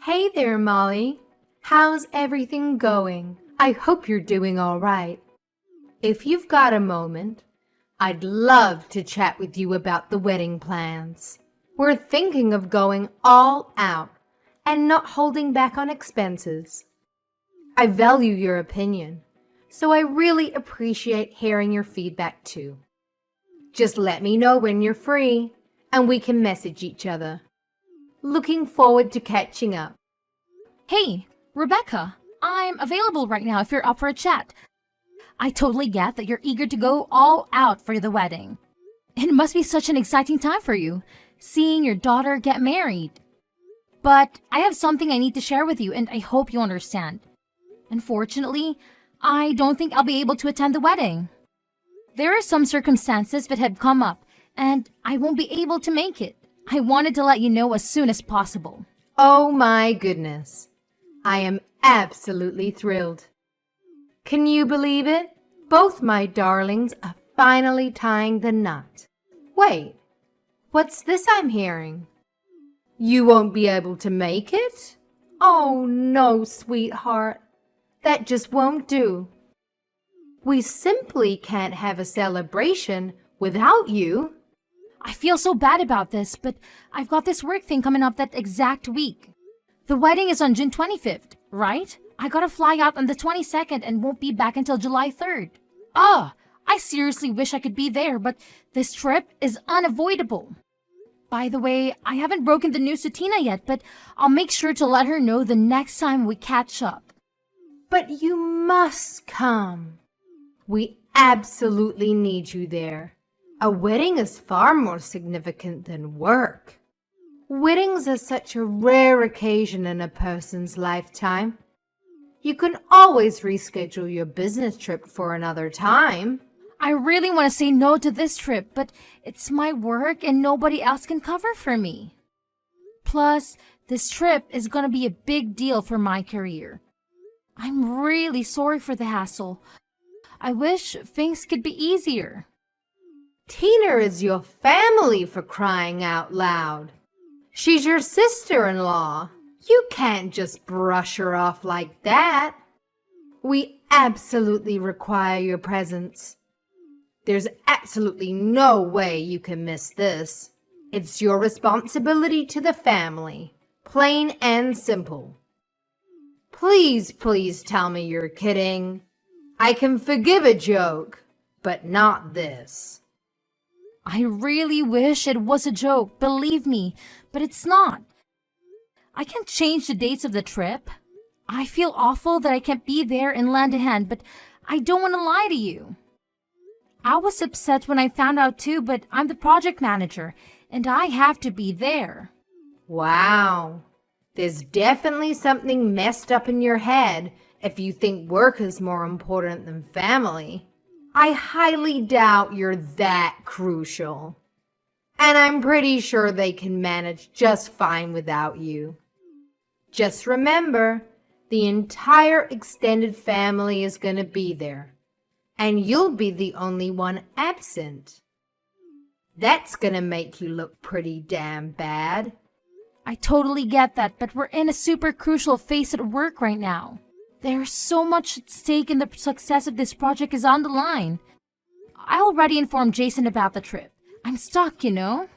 Hey there, Molly. How's everything going? I hope you're doing all right. If you've got a moment, I'd love to chat with you about the wedding plans. We're thinking of going all out and not holding back on expenses. I value your opinion, so I really appreciate hearing your feedback too. Just let me know when you're free and we can message each other. Looking forward to catching up. Hey, Rebecca, I'm available right now if you're up for a chat. I totally get that you're eager to go all out for the wedding. It must be such an exciting time for you, seeing your daughter get married. But I have something I need to share with you, and I hope you understand. Unfortunately, I don't think I'll be able to attend the wedding. There are some circumstances that have come up, and I won't be able to make it. I wanted to let you know as soon as possible. Oh my goodness. I am absolutely thrilled. Can you believe it? Both my darlings are finally tying the knot. Wait, what's this I'm hearing? You won't be able to make it? Oh no, sweetheart. That just won't do. We simply can't have a celebration without you. I feel so bad about this, but I've got this work thing coming up that exact week. The wedding is on June 25th, right? I gotta fly out on the 22nd and won't be back until July 3rd. I seriously wish I could be there, but this trip is unavoidable. By the way, I haven't broken the news to Tina yet, but I'll make sure to let her know the next time we catch up. But you must come. We absolutely need you there. A wedding is far more significant than work. Weddings are such a rare occasion in a person's lifetime. You can always reschedule your business trip for another time. I really want to say no to this trip, but it's my work and nobody else can cover for me. Plus, this trip is going to be a big deal for my career. I'm really sorry for the hassle. I wish things could be easier. Tina is your family, for crying out loud. She's your sister-in-law. You can't just brush her off like that. We absolutely require your presence. There's absolutely no way you can miss this. It's your responsibility to the family, plain and simple. Please, please tell me you're kidding. I can forgive a joke, but not this. I really wish it was a joke, believe me, but it's not. I can't change the dates of the trip. I feel awful that I can't be there and lend a hand, but I don't want to lie to you. I was upset when I found out too, but I'm the project manager, and I have to be there. Wow. There's definitely something messed up in your head if you think work is more important than family. I highly doubt you're that crucial. And I'm pretty sure they can manage just fine without you. Just remember, the entire extended family is going to be there, and you'll be the only one absent. That's going to make you look pretty damn bad. I totally get that, but we're in a super crucial phase at work right now. There's so much at stake and the success of this project is on the line. I already informed Jason about the trip. I'm stuck, you know?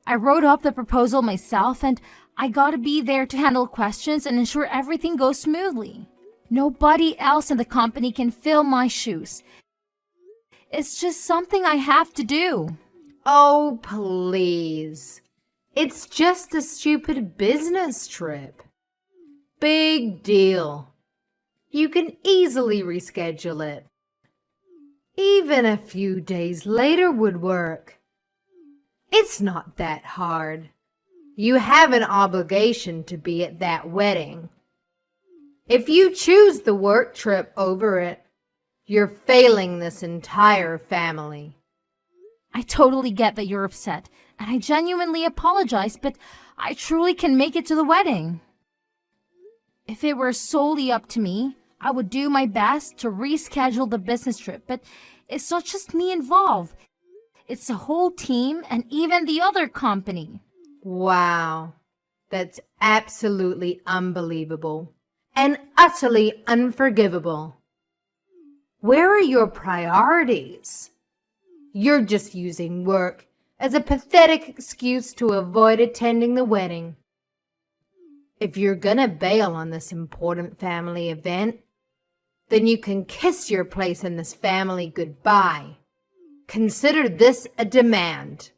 I wrote up the proposal myself and I gotta be there to handle questions and ensure everything goes smoothly. Nobody else in the company can fill my shoes. It's just something I have to do. Oh, please. It's just a stupid business trip. Big deal. You can easily reschedule it. Even a few days later would work. It's not that hard. You have an obligation to be at that wedding. If you choose the work trip over it, you're failing this entire family. I totally get that you're upset, and I genuinely apologize, but I truly can make it to the wedding. If it were solely up to me, I would do my best to reschedule the business trip, but it's not just me involved. It's the whole team and even the other company. Wow. That's absolutely unbelievable and utterly unforgivable. Where are your priorities? You're just using work as a pathetic excuse to avoid attending the wedding. If you're gonna bail on this important family event, then you can kiss your place in this family goodbye. Consider this a demand.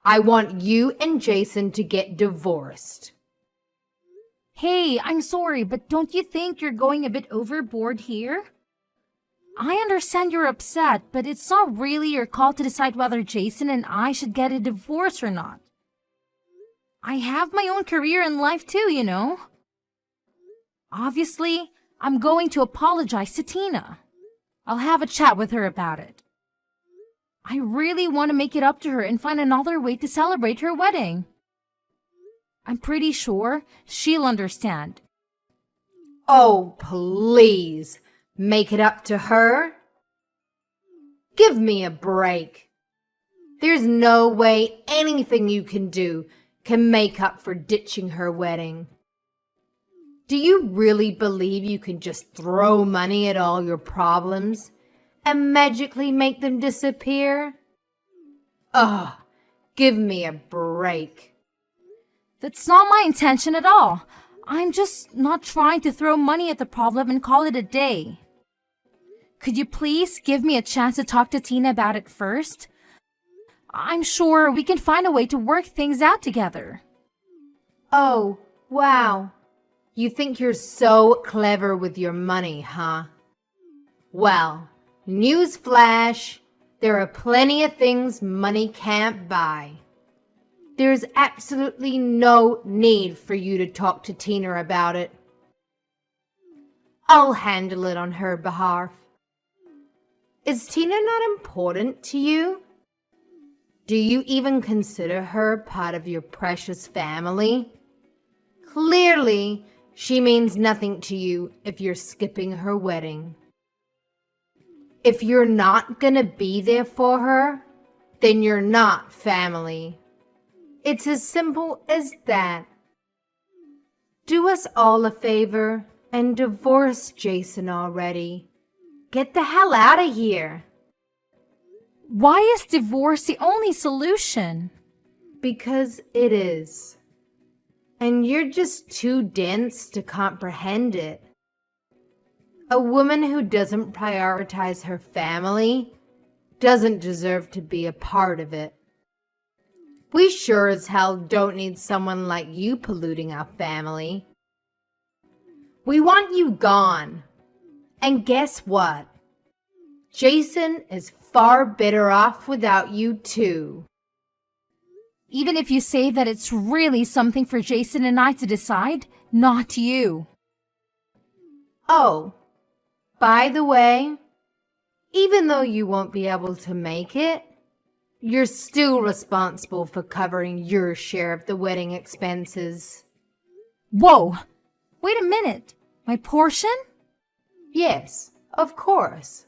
I want you and Jason to get divorced. Hey, I'm sorry, but don't you think you're going a bit overboard here? I understand you're upset, but it's not really your call to decide whether Jason and I should get a divorce or not. I have my own career in life too, you know. Obviously, I'm going to apologize to Tina. I'll have a chat with her about it. I really want to make it up to her and find another way to celebrate her wedding. I'm pretty sure she'll understand. Oh, please, make it up to her? Give me a break. There's no way anything you can do can make up for ditching her wedding. Do you really believe you can just throw money at all your problems and magically make them disappear? Ugh, give me a break. That's not my intention at all. I'm just not trying to throw money at the problem and call it a day. Could you please give me a chance to talk to Tina about it first? I'm sure we can find a way to work things out together. Oh, wow. You think you're so clever with your money, huh? Well, newsflash, there are plenty of things money can't buy. There's absolutely no need for you to talk to Tina about it. I'll handle it on her behalf. Is Tina not important to you? Do you even consider her part of your precious family? Clearly, she means nothing to you if you're skipping her wedding. If you're not gonna be there for her, then you're not family. It's as simple as that. Do us all a favor and divorce Jason already. Get the hell out of here. Why is divorce the only solution? Because it is. And you're just too dense to comprehend it. A woman who doesn't prioritize her family doesn't deserve to be a part of it. We sure as hell don't need someone like you polluting our family. We want you gone. And guess what? Jason is far better off without you too. Even if you say that it's really something for Jason and I to decide, not you. Oh, by the way, even though you won't be able to make it, you're still responsible for covering your share of the wedding expenses. Whoa! Wait a minute. My portion? Yes, of course.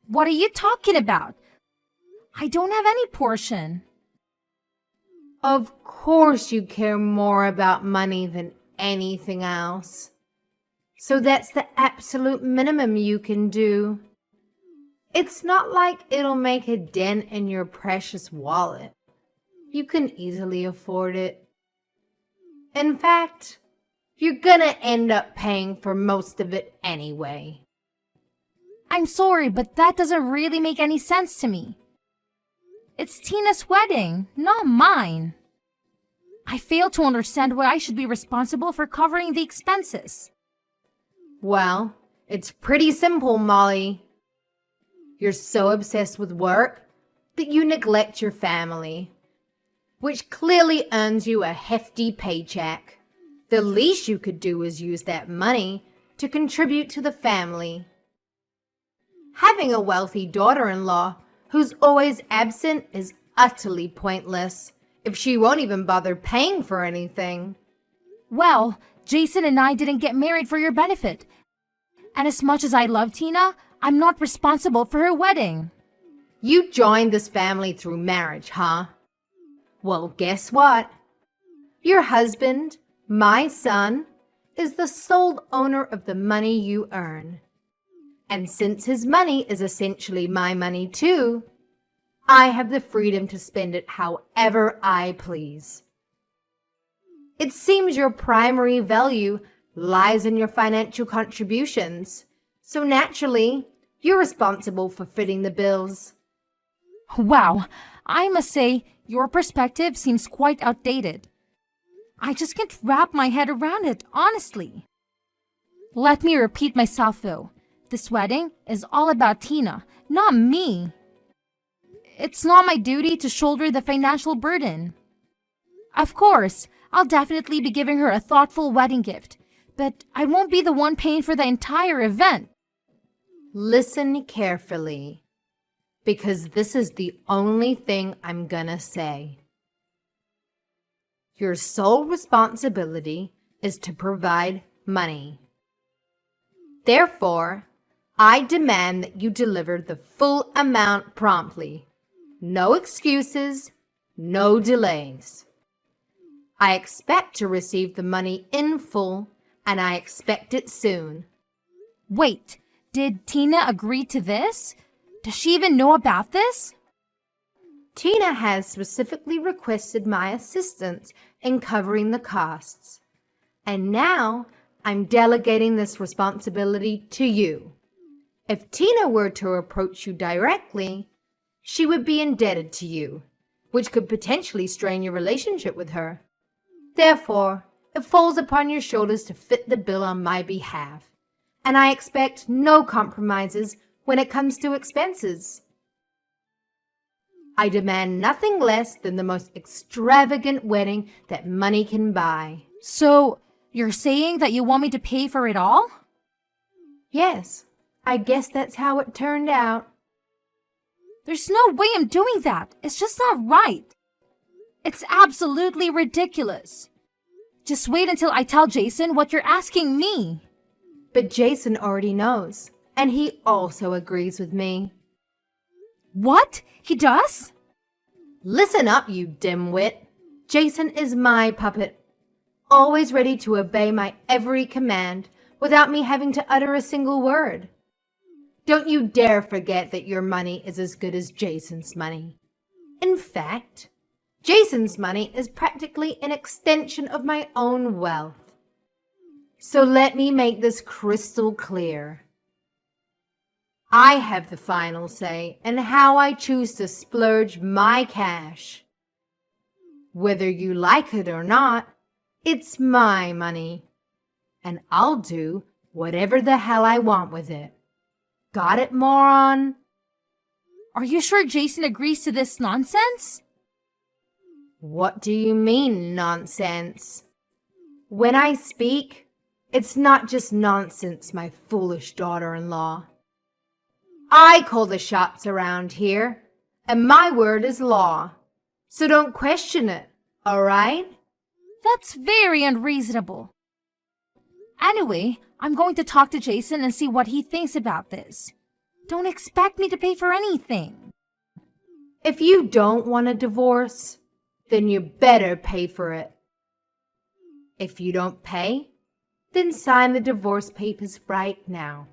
What are you talking about? I don't have any portion. Of course you care more about money than anything else. So that's the absolute minimum you can do. It's not like it'll make a dent in your precious wallet. You can easily afford it. In fact, you're gonna end up paying for most of it anyway. I'm sorry, but that doesn't really make any sense to me. It's Tina's wedding, not mine. I fail to understand why I should be responsible for covering the expenses. Well, it's pretty simple, Molly. You're so obsessed with work that you neglect your family, which clearly earns you a hefty paycheck. The least you could do is use that money to contribute to the family. Having a wealthy daughter-in-law who's always absent is utterly pointless if she won't even bother paying for anything. Well, Jason and I didn't get married for your benefit. And as much as I love Tina, I'm not responsible for her wedding. You joined this family through marriage, huh? Well, guess what? Your husband, my son, is the sole owner of the money you earn. And since his money is essentially my money too, I have the freedom to spend it however I please. It seems your primary value lies in your financial contributions, so naturally, you're responsible for footing the bills. Wow, I must say, your perspective seems quite outdated. I just can't wrap my head around it, honestly. Let me repeat myself though. This wedding is all about Tina, not me. It's not my duty to shoulder the financial burden. Of course, I'll definitely be giving her a thoughtful wedding gift, but I won't be the one paying for the entire event. Listen carefully, because this is the only thing I'm gonna say. Your sole responsibility is to provide money. Therefore, I demand that you deliver the full amount promptly. No excuses, no delays. I expect to receive the money in full, and I expect it soon. Wait, did Tina agree to this? Does she even know about this? Tina has specifically requested my assistance in covering the costs. And now I'm delegating this responsibility to you. If Tina were to approach you directly, she would be indebted to you, which could potentially strain your relationship with her. Therefore, it falls upon your shoulders to fit the bill on my behalf, and I expect no compromises when it comes to expenses. I demand nothing less than the most extravagant wedding that money can buy. So, you're saying that you want me to pay for it all? Yes, I guess that's how it turned out. There's no way I'm doing that. It's just not right. It's absolutely ridiculous. Just wait until I tell Jason what you're asking me. But Jason already knows, and he also agrees with me. What? He does? Listen up, you dimwit. Jason is my puppet, always ready to obey my every command without me having to utter a single word. Don't you dare forget that your money is as good as Jason's money. In fact, Jason's money is practically an extension of my own wealth. So let me make this crystal clear. I have the final say in how I choose to splurge my cash. Whether you like it or not, it's my money, and I'll do whatever the hell I want with it. Got it, moron? Are you sure Jason agrees to this nonsense? What do you mean, nonsense? When I speak, it's not just nonsense, my foolish daughter-in-law. I call the shots around here, and my word is law. So don't question it, all right? That's very unreasonable. Anyway, I'm going to talk to Jason and see what he thinks about this. Don't expect me to pay for anything. If you don't want a divorce, then you better pay for it. If you don't pay, then sign the divorce papers right now.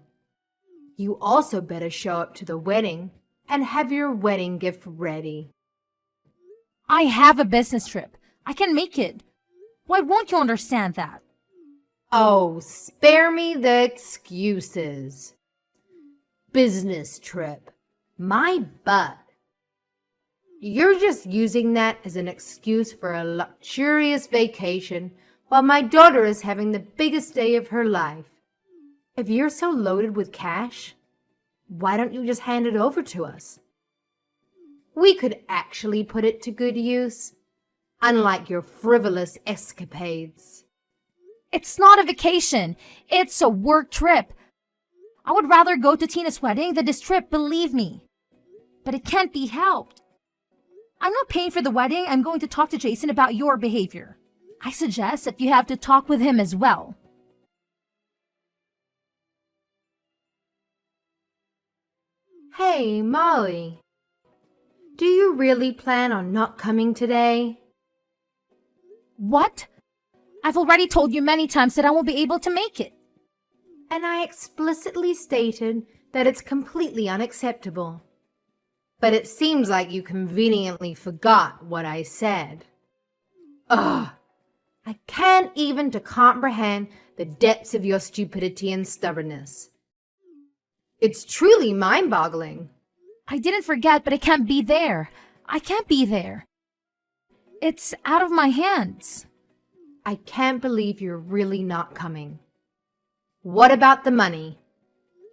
You also better show up to the wedding and have your wedding gift ready. I have a business trip. I can make it. Why won't you understand that? Oh, spare me the excuses. Business trip. My butt. You're just using that as an excuse for a luxurious vacation while my daughter is having the biggest day of her life. If you're so loaded with cash, why don't you just hand it over to us? We could actually put it to good use, unlike your frivolous escapades. It's not a vacation. It's a work trip. I would rather go to Tina's wedding than this trip, believe me. But it can't be helped. I'm not paying for the wedding. I'm going to talk to Jason about your behavior. I suggest that you have to talk with him as well. Hey, Molly. Do you really plan on not coming today? What? I've already told you many times that I won't be able to make it. And I explicitly stated that it's completely unacceptable. But it seems like you conveniently forgot what I said. Ugh! I can't even to comprehend the depths of your stupidity and stubbornness. It's truly mind-boggling. I didn't forget, but I can't be there. I can't be there. It's out of my hands. I can't believe you're really not coming. What about the money?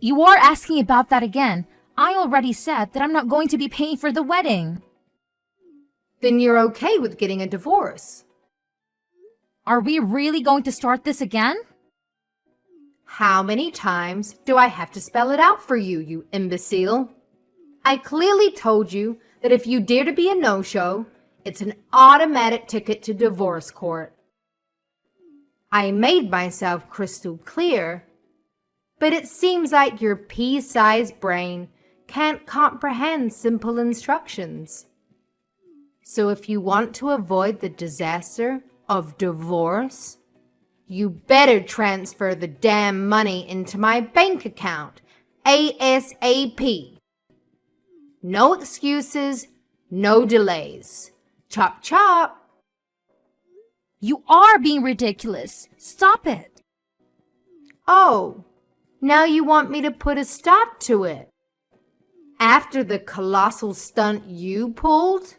You are asking about that again. I already said that I'm not going to be paying for the wedding. Then you're okay with getting a divorce. Are we really going to start this again? How many times do I have to spell it out for you, you imbecile? I clearly told you that if you dare to be a no-show, it's an automatic ticket to divorce court. I made myself crystal clear, but it seems like your pea-sized brain can't comprehend simple instructions. So if you want to avoid the disaster of divorce, you better transfer the damn money into my bank account, ASAP. No excuses, no delays. Chop chop. You are being ridiculous. Stop it. Oh, now you want me to put a stop to it? After the colossal stunt you pulled?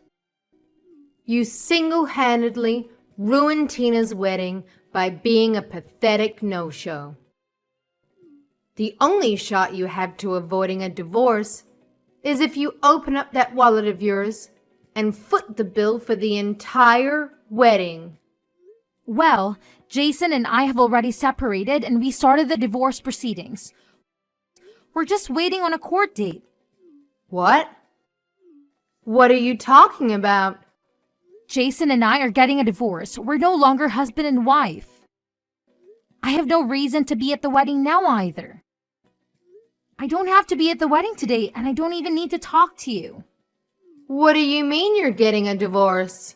You single-handedly ruined Tina's wedding by being a pathetic no-show. The only shot you have to avoiding a divorce is if you open up that wallet of yours and foot the bill for the entire wedding. Well, Jason and I have already separated and we started the divorce proceedings. We're just waiting on a court date. What? What are you talking about? Jason and I are getting a divorce. We're no longer husband and wife. I have no reason to be at the wedding now either. I don't have to be at the wedding today, and I don't even need to talk to you. What do you mean you're getting a divorce?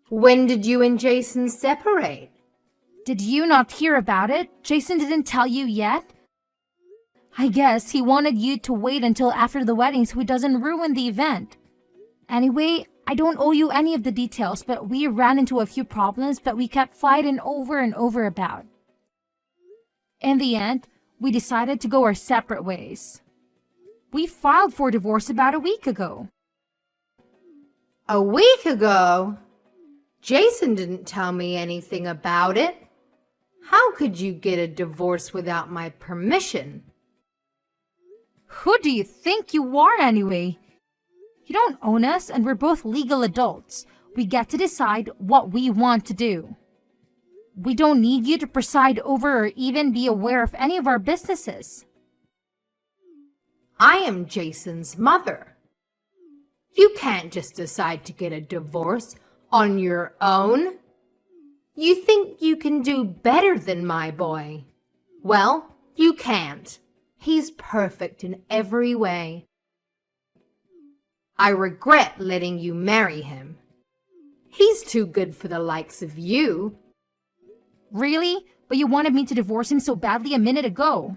When did you and Jason separate? Did you not hear about it? Jason didn't tell you yet? I guess he wanted you to wait until after the wedding so he doesn't ruin the event. Anyway, I don't owe you any of the details, but we ran into a few problems that we kept fighting over and over about. In the end, we decided to go our separate ways. We filed for divorce about a week ago. A week ago? Jason didn't tell me anything about it. How could you get a divorce without my permission? Who do you think you are anyway? You don't own us and we're both legal adults. We get to decide what we want to do. We don't need you to preside over or even be aware of any of our businesses. I am Jason's mother. You can't just decide to get a divorce on your own. You think you can do better than my boy. Well, you can't. He's perfect in every way. I regret letting you marry him. He's too good for the likes of you. Really? But you wanted me to divorce him so badly a minute ago.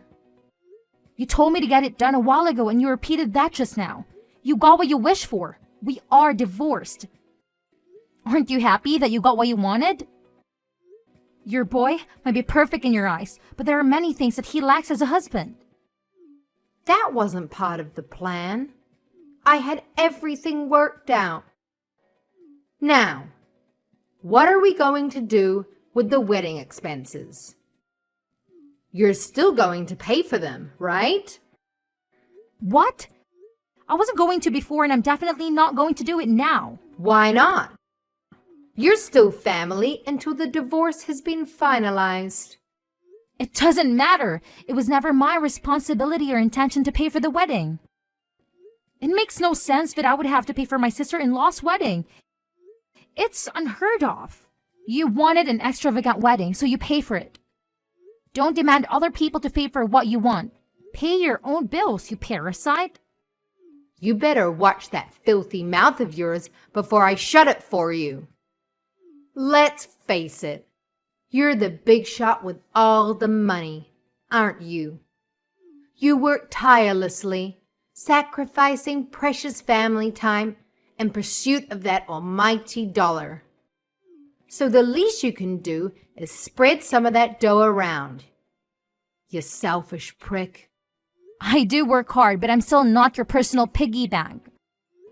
You told me to get it done a while ago and you repeated that just now. You got what you wished for. We are divorced. Aren't you happy that you got what you wanted? Your boy might be perfect in your eyes, but there are many things that he lacks as a husband. That wasn't part of the plan. I had everything worked out. Now, what are we going to do with the wedding expenses? You're still going to pay for them, right? What? I wasn't going to before and I'm definitely not going to do it now. Why not? You're still family until the divorce has been finalized. It doesn't matter. It was never my responsibility or intention to pay for the wedding. It makes no sense that I would have to pay for my sister-in-law's wedding. It's unheard of. You wanted an extravagant wedding, so you pay for it. Don't demand other people to pay for what you want. Pay your own bills, you parasite. You better watch that filthy mouth of yours before I shut it for you. Let's face it. You're the big shot with all the money, aren't you? You work tirelessly, sacrificing precious family time in pursuit of that almighty dollar. So the least you can do is spread some of that dough around. You selfish prick. I do work hard, but I'm still not your personal piggy bank.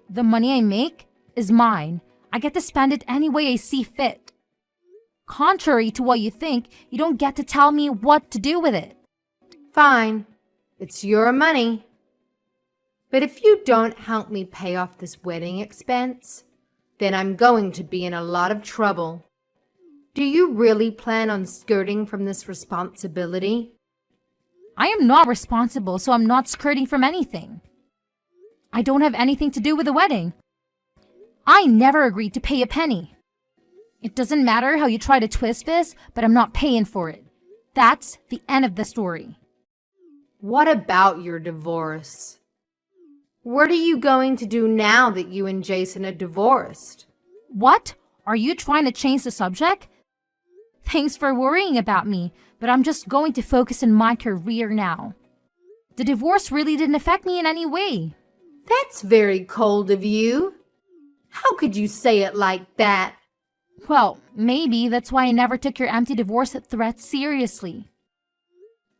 The money I make is mine. I get to spend it any way I see fit. Contrary to what you think, you don't get to tell me what to do with it. Fine, it's your money. But if you don't help me pay off this wedding expense, then I'm going to be in a lot of trouble. Do you really plan on skirting from this responsibility? I am not responsible, so I'm not skirting from anything. I don't have anything to do with the wedding. I never agreed to pay a penny. It doesn't matter how you try to twist this, but I'm not paying for it. That's the end of the story. What about your divorce? What are you going to do now that you and Jason are divorced? What? Are you trying to change the subject? Thanks for worrying about me, but I'm just going to focus on my career now. The divorce really didn't affect me in any way. That's very cold of you. How could you say it like that? Well, maybe that's why I never took your empty divorce threat seriously.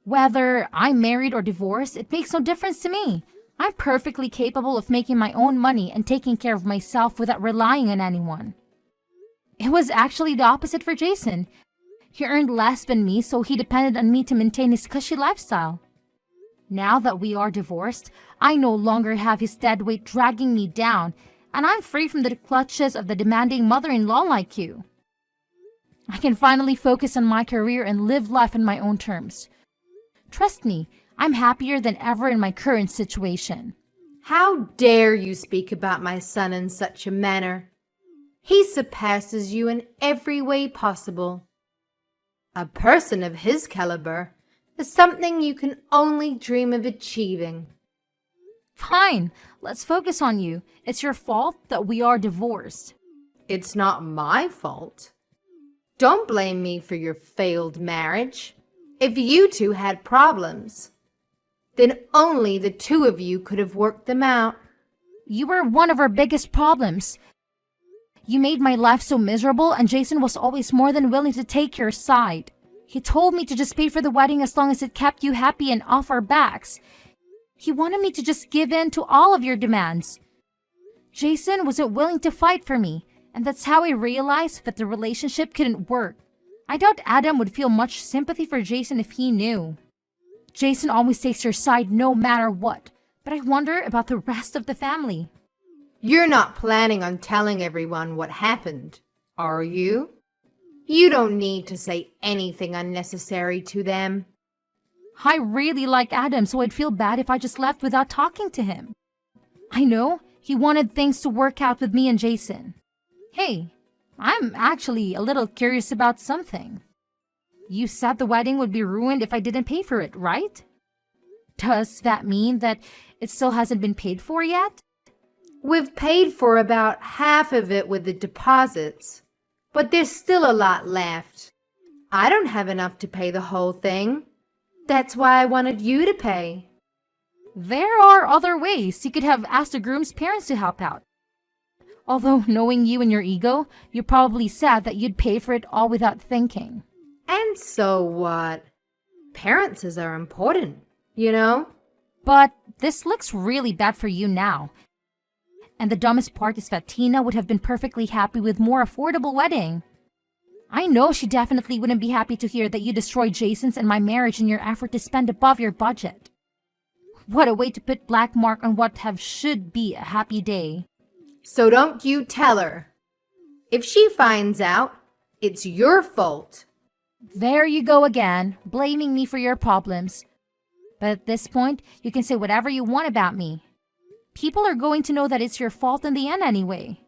Whether I'm married or divorced, it makes no difference to me. I'm perfectly capable of making my own money and taking care of myself without relying on anyone. It was actually the opposite for Jason. He earned less than me, so he depended on me to maintain his cushy lifestyle. Now that we are divorced, I no longer have his dead weight dragging me down, and I'm free from the clutches of the demanding mother-in-law like you. I can finally focus on my career and live life on my own terms. Trust me, I'm happier than ever in my current situation. How dare you speak about my son in such a manner? He surpasses you in every way possible. A person of his caliber is something you can only dream of achieving. Fine, let's focus on you. It's your fault that we are divorced. It's not my fault. Don't blame me for your failed marriage. If you two had problems, then only the two of you could have worked them out. You were one of our biggest problems. You made my life so miserable, and Jason was always more than willing to take your side. He told me to just pay for the wedding as long as it kept you happy and off our backs. He wanted me to just give in to all of your demands. Jason wasn't willing to fight for me, and that's how I realized that the relationship couldn't work. I doubt Adam would feel much sympathy for Jason if he knew. Jason always takes your side no matter what, but I wonder about the rest of the family. You're not planning on telling everyone what happened, are you? You don't need to say anything unnecessary to them. I really like Adam, so I'd feel bad if I just left without talking to him. I know he wanted things to work out with me and Jason. Hey, I'm actually a little curious about something. You said the wedding would be ruined if I didn't pay for it, right? Does that mean that it still hasn't been paid for yet? We've paid for about half of it with the deposits, but there's still a lot left. I don't have enough to pay the whole thing. That's why I wanted you to pay. There are other ways. You could have asked the groom's parents to help out. Although, knowing you and your ego, you probably said that you'd pay for it all without thinking. And so what? Parents are important, you know? But this looks really bad for you now. And the dumbest part is that Tina would have been perfectly happy with more affordable wedding. I know she definitely wouldn't be happy to hear that you destroyed Jason's and my marriage in your effort to spend above your budget. What a way to put black mark on what should be a happy day. So don't you tell her. If she finds out, it's your fault. There you go again, blaming me for your problems. But at this point, you can say whatever you want about me. People are going to know that it's your fault in the end anyway.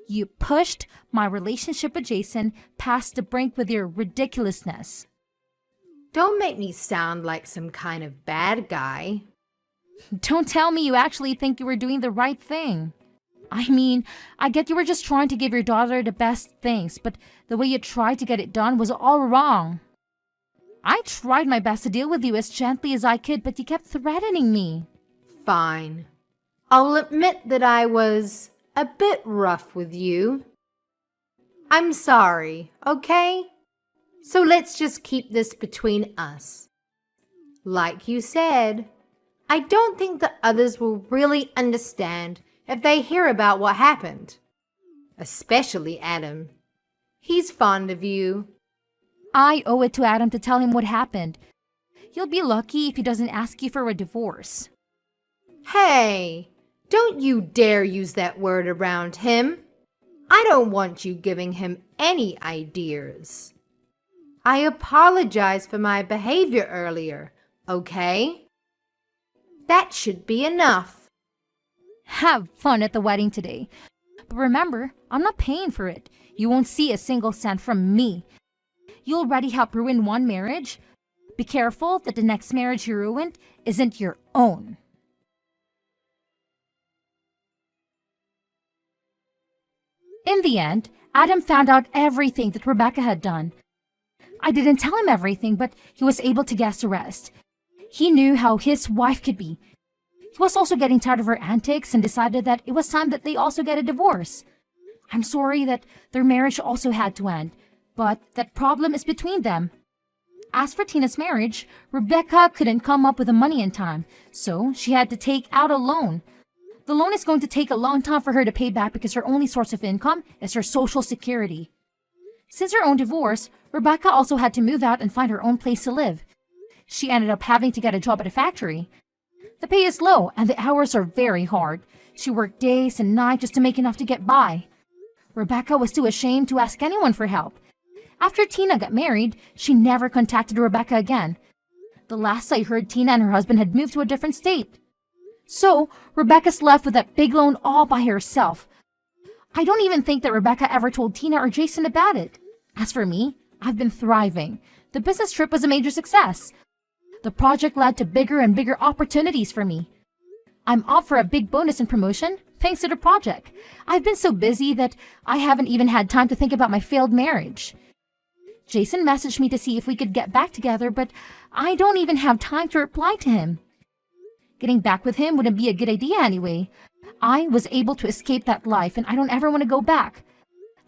You pushed my relationship with Jason past the brink with your ridiculousness. Don't make me sound like some kind of bad guy. Don't tell me you actually think you were doing the right thing. I mean, I get you were just trying to give your daughter the best things, but the way you tried to get it done was all wrong. I tried my best to deal with you as gently as I could, but you kept threatening me. Fine. I'll admit that I was a bit rough with you. I'm sorry, okay? So let's just keep this between us. Like you said, I don't think the others will really understand if they hear about what happened. Especially Adam. He's fond of you. I owe it to Adam to tell him what happened. You'll be lucky if he doesn't ask you for a divorce. Hey, don't you dare use that word around him. I don't want you giving him any ideas. I apologize for my behavior earlier, okay? That should be enough. Have fun at the wedding today. But remember, I'm not paying for it. You won't see a single cent from me. You already helped ruin one marriage. Be careful that the next marriage you ruined isn't your own. In the end, Adam found out everything that Rebecca had done. I didn't tell him everything, but he was able to guess the rest. He knew how his wife could be. He was also getting tired of her antics and decided that it was time that they also get a divorce. I'm sorry that their marriage also had to end, but that problem is between them. As for Tina's marriage, Rebecca couldn't come up with the money in time, so she had to take out a loan. The loan is going to take a long time for her to pay back because her only source of income is her Social Security. Since her own divorce, Rebecca also had to move out and find her own place to live. She ended up having to get a job at a factory. The pay is low and the hours are very hard. She worked days and nights just to make enough to get by. Rebecca was too ashamed to ask anyone for help. After Tina got married, she never contacted Rebecca again. The last I heard, Tina and her husband had moved to a different state. So, Rebecca's left with that big loan all by herself. I don't even think that Rebecca ever told Tina or Jason about it. As for me, I've been thriving. The business trip was a major success. The project led to bigger and bigger opportunities for me. I'm up for a big bonus and promotion thanks to the project. I've been so busy that I haven't even had time to think about my failed marriage. Jason messaged me to see if we could get back together, but I don't even have time to reply to him. Getting back with him wouldn't be a good idea anyway. I was able to escape that life and I don't ever want to go back.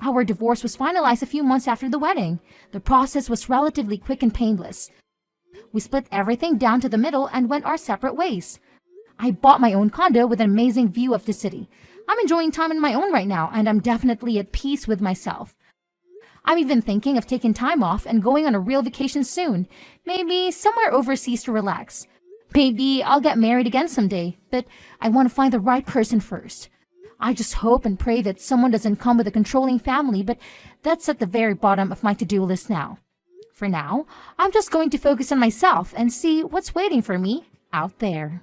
Our divorce was finalized a few months after the wedding. The process was relatively quick and painless. We split everything down to the middle and went our separate ways. I bought my own condo with an amazing view of the city. I'm enjoying time on my own right now and I'm definitely at peace with myself. I'm even thinking of taking time off and going on a real vacation soon, maybe somewhere overseas to relax. Maybe I'll get married again someday, but I want to find the right person first. I just hope and pray that someone doesn't come with a controlling family, but that's at the very bottom of my to-do list now. For now, I'm just going to focus on myself and see what's waiting for me out there.